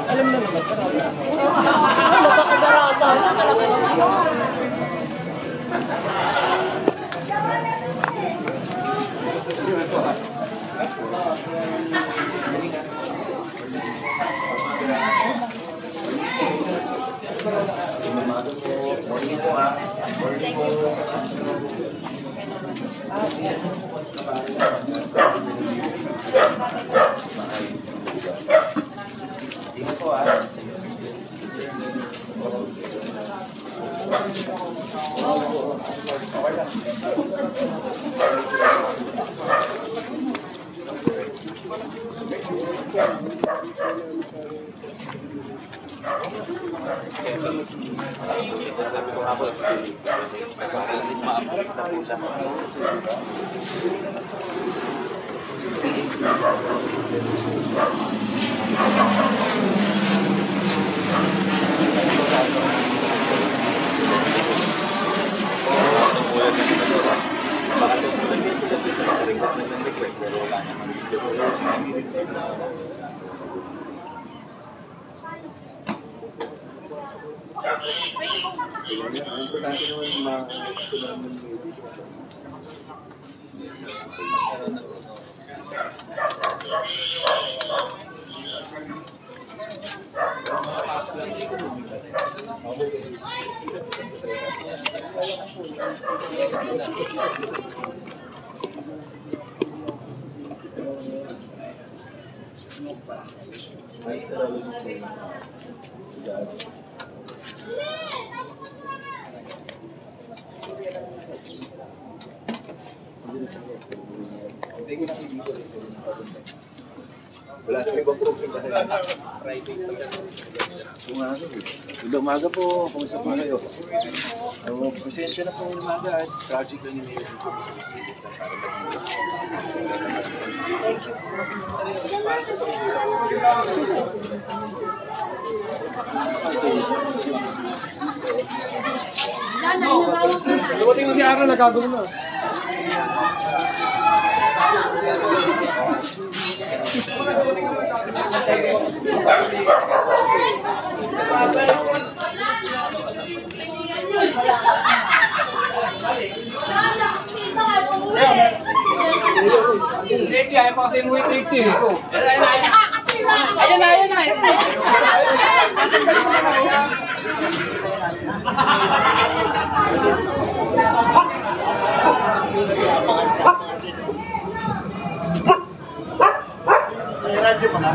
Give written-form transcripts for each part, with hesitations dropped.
Alam na naman. Wala sa ibang program kasi umaga po, kumusta po kayo? Pasensya na po umaga at project lang yung mayroon po sa visit na para Dumating mo si Aaron, nagagawin mo. Trixie, ayaw pa kasi umuwi, Trixie. Ayan na, ayan na. Radyo pa na?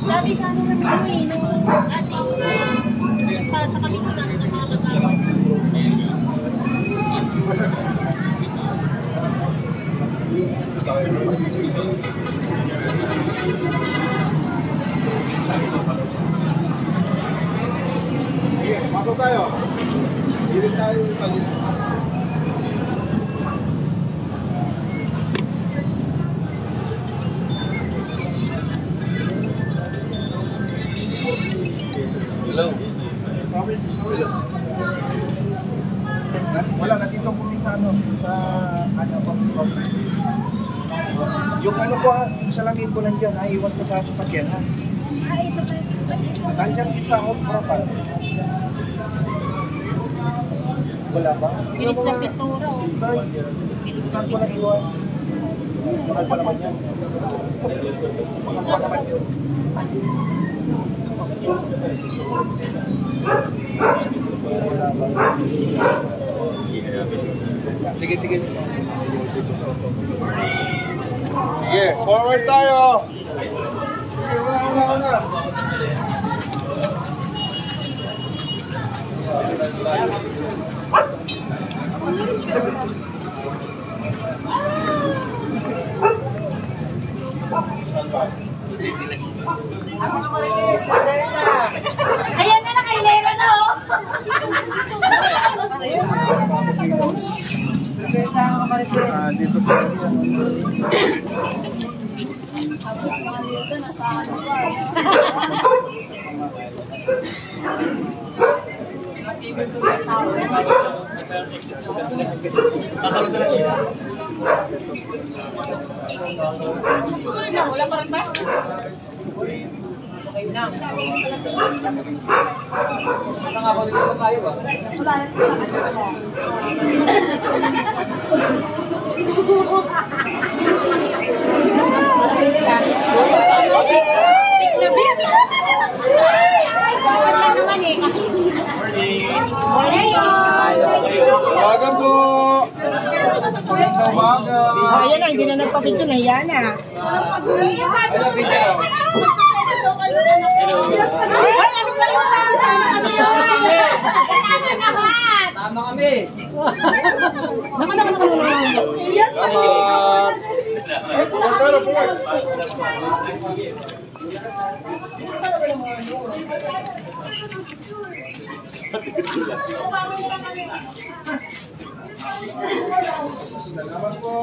Dati sa ano naman kami, para sa kami nasa ng mga kasama. Pasok tayo. Hindi tayo tayo. Hello. Wala natito po sa ano po. Yung ano po, yung salamin po nandiyan, naiwan ko sa sasakyan ha. Ito pa. Nandiyan din sa harapan. Wala ba? Bilis ng pintura. Bilis lang ko na iwan. Mahal pa naman yan. Mahal pa naman yun. Sige, sige. Sige, forward tayo. Sige, una. Ayan na, nakailera na oh. Dito sa Wala pa rin ba? Nakakabalik pa tayo ba? Big na big. umaga po! Umaga! Ayan na, hindi na nagpapito na yan ah. Tama kami. Selamat! Pero po! Selamat po!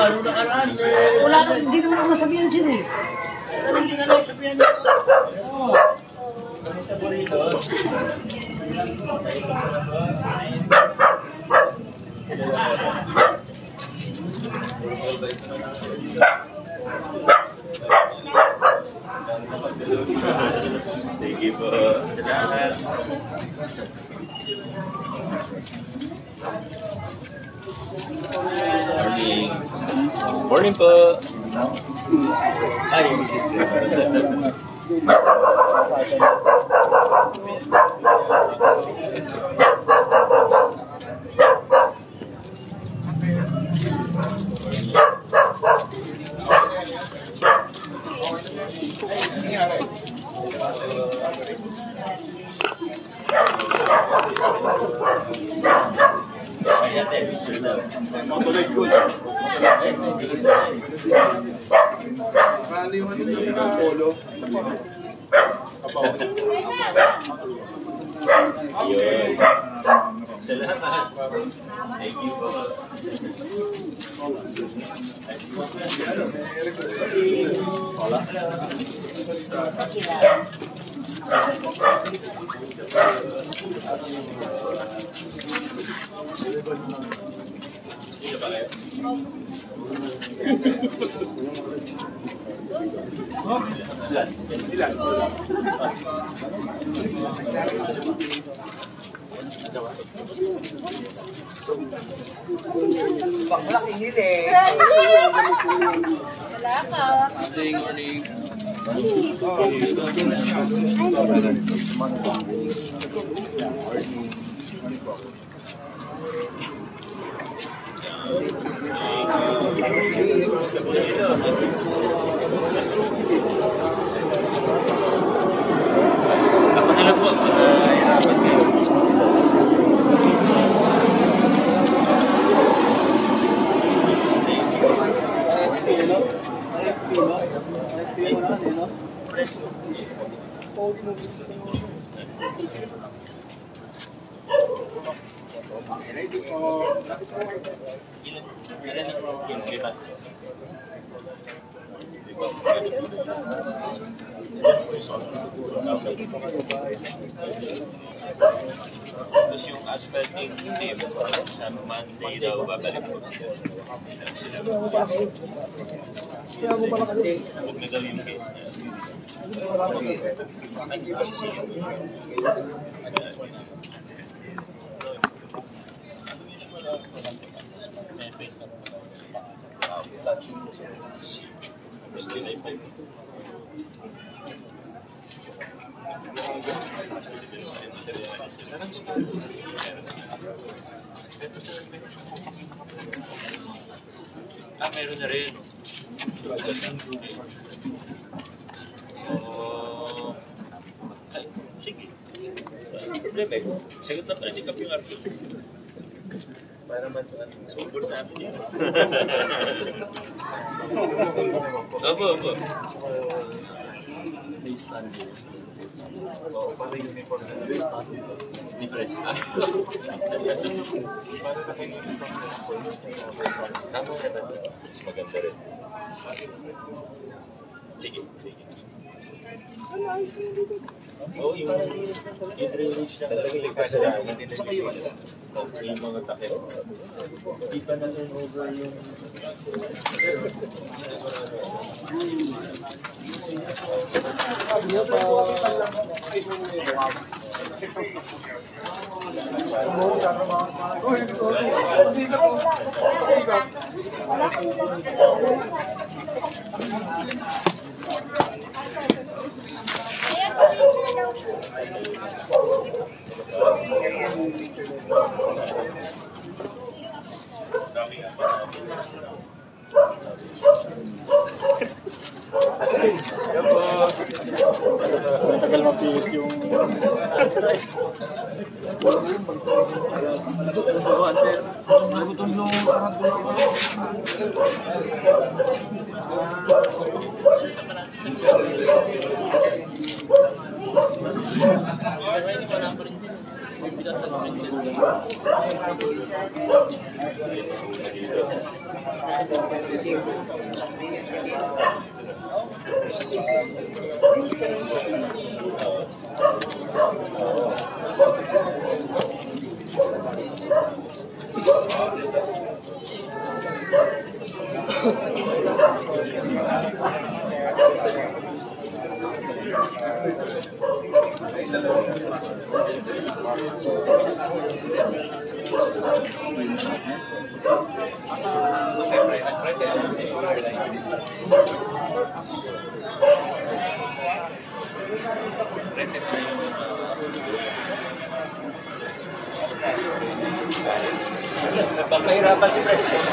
Ano nakaraan eh. Wala na, hindi naman ako nasabihan sila eh. Hindi ka lang sabihan nito. Thank you po. Salamat. Morning. Morning po. Ay, Maliwan din yung polo. yun. Salamat. Thank you po. Ako na lang po. Hirapan kayo. Tapos yung asphalting team, sa Monday daw babalik po siya. Huwag na daw yung case niya. Meron na rin. Oh, ay, sige. problema eh. Sagot na pala, check up yung RP. Para naman sa sumber sa atin yun. Opo. Oo, para uniform na Di press. Tama ka na. Mas maganda rin. Sige. Oo, yung drainage na talaga ligtas na. Sa kayo, ano lang? Yung mga takip. Hindi pa na over yung... Tagal mapilit yung... Pagkahirapan si President.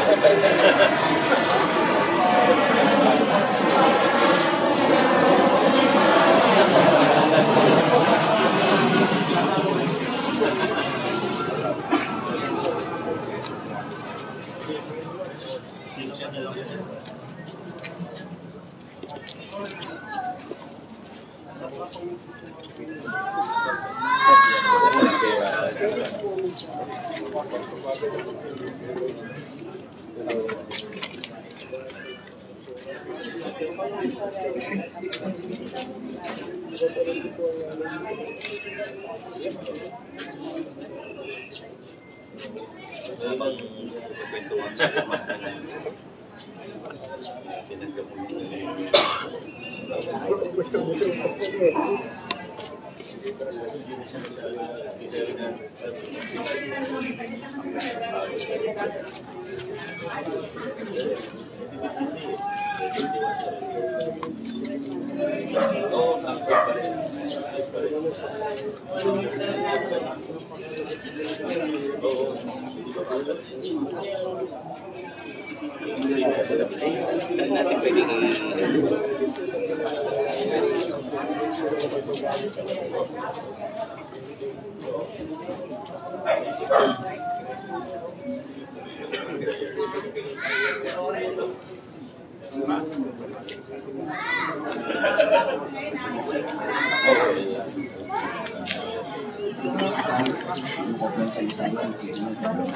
Sa bang kwentuhan sa kumanta na Natin pwedeng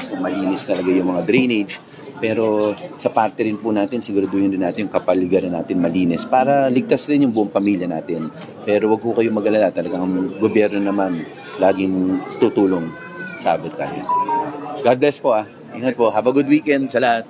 So, malinis talaga yung mga drainage. Pero sa parte rin po natin, siguraduhin din natin yung kapaligiran natin malinis para ligtas rin yung buong pamilya natin. Pero wag po kayong mag-alala, talagang ang gobyerno naman laging tutulong sa abot kaya. God bless po ah. Ingat po. Have a good weekend sa lahat.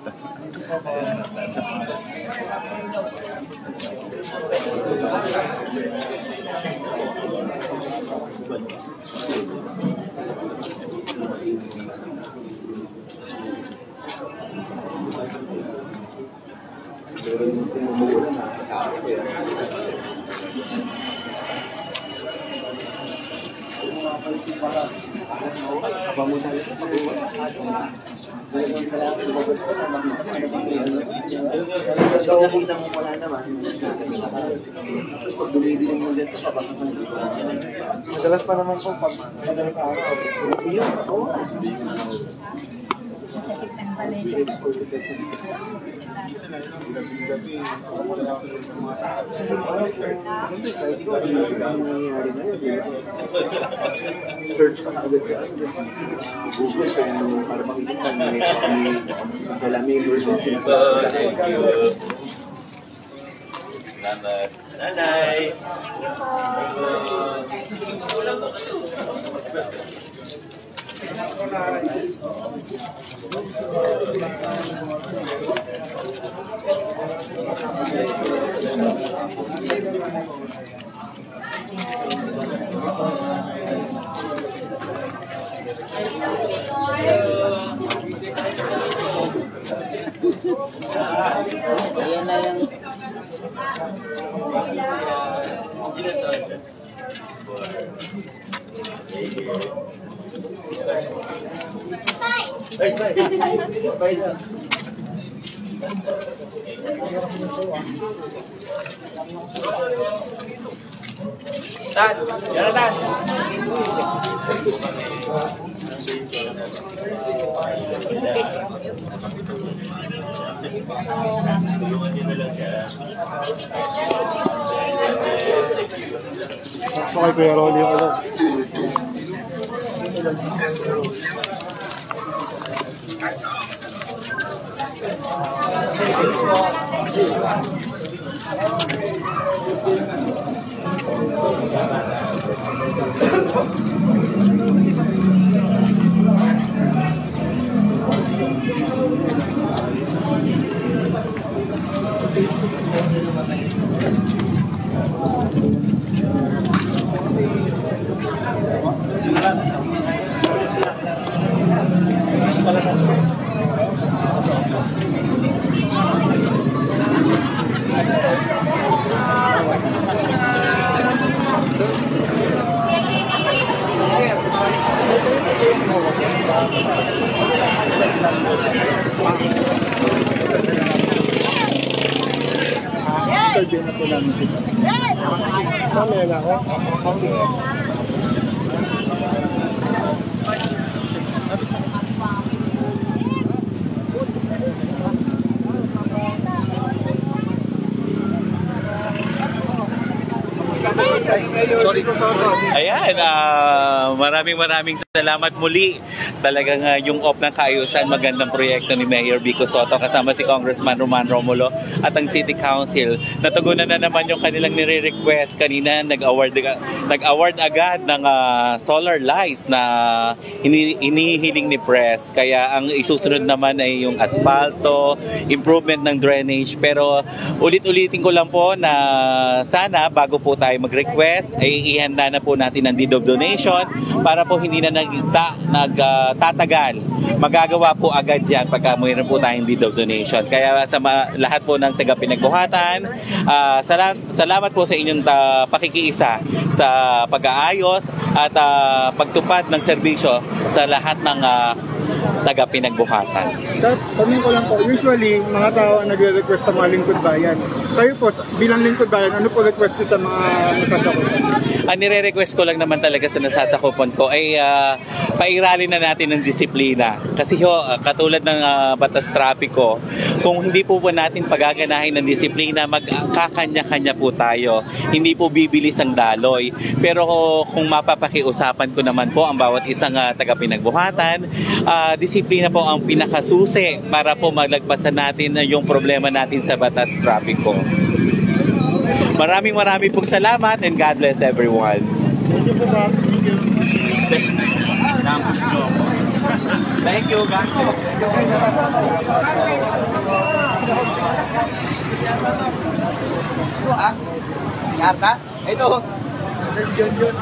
Apa mo Tapos pag nakita mo wala naman, mas tapos pag dumidilim mo dito, papakita mo dito. Madalas pa naman po pag madalas araw. Yun, oo. Search ka na agad sa Google para makikita may emergency. Thank you. Salamat. Nanay. Kulang po kayo. Ayan na yung Tan, yan na Tan. Tulungan niyo na lang siya. Okay, Kuya Rolly yung alam. Interview na po namin sila. Mamaya na ako. Ayan, maraming salamat muli. Talagang yung OP ng Kaayusan, magandang proyekto ni Mayor Vico Sotto kasama si Congressman Roman Romulo at ang City Council. Natugunan na naman yung kanilang nire-request. Kanina nag-award agad ng solar lights na inihiling ni Press. Kaya ang isusunod naman ay yung asfalto, improvement ng drainage. Pero ulit-ulitin ko lang po na sana bago po tayo mag-request ay ihanda na po natin ang deed of donation para po hindi na nagtatagal. Magagawa po agad yan pagka mayroon po tayong deed of donation. Kaya sa lahat po ng taga-pinagbuhatan, salamat po sa inyong pakikiisa sa pag-aayos at pagtupad ng serbisyo sa lahat ng taga-pinagbuhatan. Tanong ko lang po, usually mga tao ang nagre-request sa mga lingkod bayan. Kayo po, bilang lingkod bayan, ano po request nyo sa mga nasasakupan? Ang nire-request ko lang naman talaga sa nasasakupan ko ay pairalin na natin ng disiplina. Kasi katulad ng batas trapiko, kung hindi po natin pagaganahin ng disiplina, magkakanya-kanya po tayo. Hindi po bibilis ang daloy. Pero kung mapapakiusapan ko naman po ang bawat isang taga-pinagbuhatan, disiplina po ang pinakasusi para po maglagpasan natin yung problema natin sa batas trapiko. Maraming pong salamat and God bless everyone. Thank you po ba? Thank you, God. Yarta? Ito. John.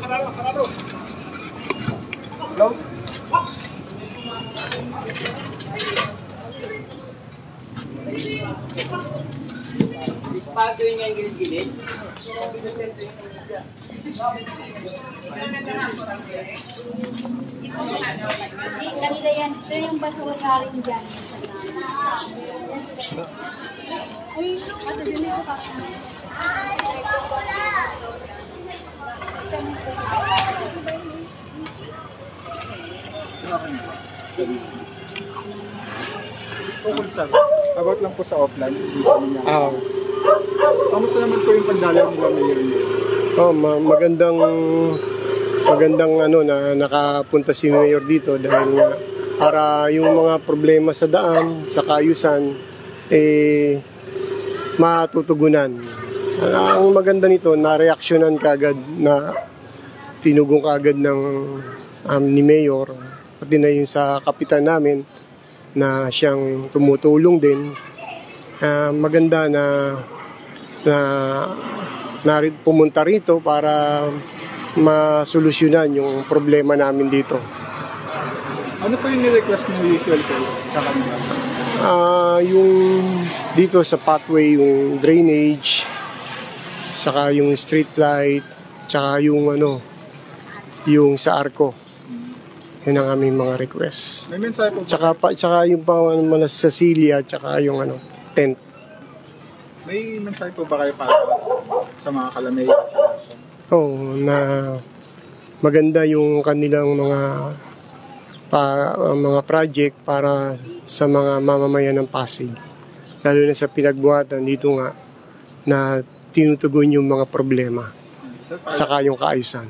Sarado. Close. Pagawin niya yung gilid-gilid. Kanila yan. Ito yung basura galing dyan. Tukol sir, about lang po sa offline, gusto niya. Kamusta naman po yung pagdalaw nila Mayor niyo? Magandang ano na nakapunta si Mayor dito dahil nga para yung mga problema sa daan, sa kaayusan matutugunan. Ang maganda nito, na-reaksyonan kagad, na tinugong kagad ng ni Mayor, pati na yung sa kapitan namin na siyang tumutulong din. Maganda na pumunta rito para masolusyonan yung problema namin dito. Ano po yung ni-request mo usual ko sa kanila? Yung dito sa pathway, yung drainage, saka yung street light, saka yung yung sa arko. Yun ang aming mga request. May mensahe po ba? Tsaka yung sa silya, tsaka yung tent. May mensahe po ba kayo para sa mga kalamay? Na maganda yung kanilang mga project para sa mga mamamayan ng Pasig. Lalo na sa pinagbuhatan dito nga na tinutugon yung mga problema saka yung kaayusan.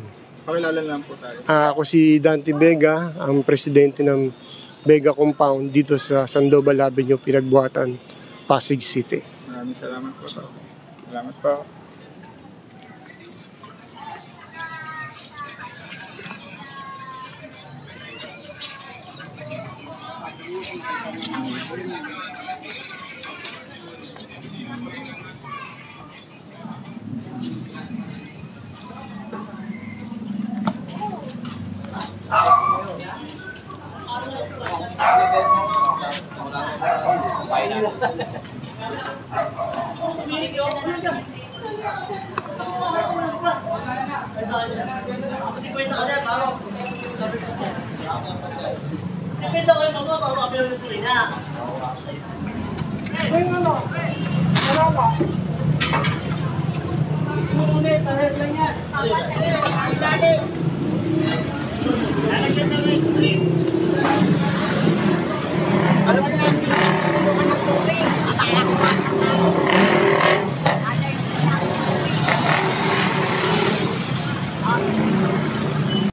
Pakilala lang po tayo. Ako si Dante Vega, ang presidente ng Vega Compound dito sa Sandoval Avenue, Pinagbuhatan, Pasig City. Maraming salamat po. Salamat po.